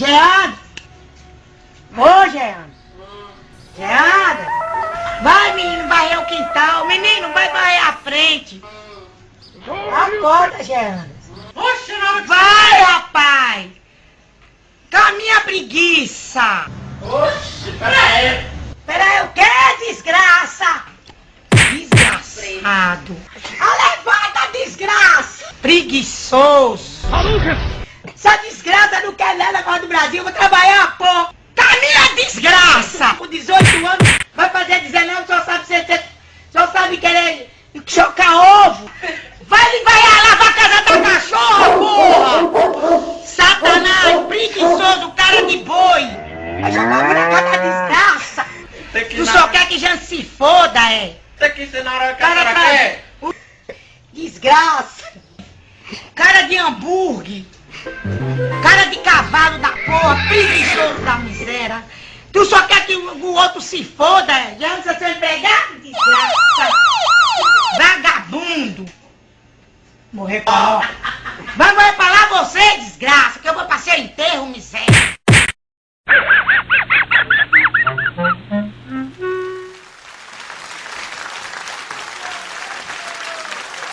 Jean! Ô, Jean! Jean! Vai, menino, varrer o quintal. Menino, vai varrer a frente. Acorda, Jean. Oxe, não. Vai, rapaz. Caminha preguiça. Oxe, peraí. Peraí, o que, desgraça? Desgraçado. Levanta, desgraça. Preguiçoso. Essa desgraça não quer nada agora do Brasil. Eu vou trabalhar, pô. Caminha, desgraça. Com 18 anos, vai fazer 19, só sabe querer chocar ovo. Vai lavar a casa da cachorra, porra. Satanás, preguiçoso, cara de boi. Vai jogar na cara da desgraça. Tu só quer que já se foda, é? Tem que ensinar a cara quer. Desgraça. Cara de hambúrguer. Cara de cavalo da porra, preguiçoso da miséria. Tu só quer que o outro se foda, é? Já não seu empregado, desgraça. Vagabundo. Morrer com a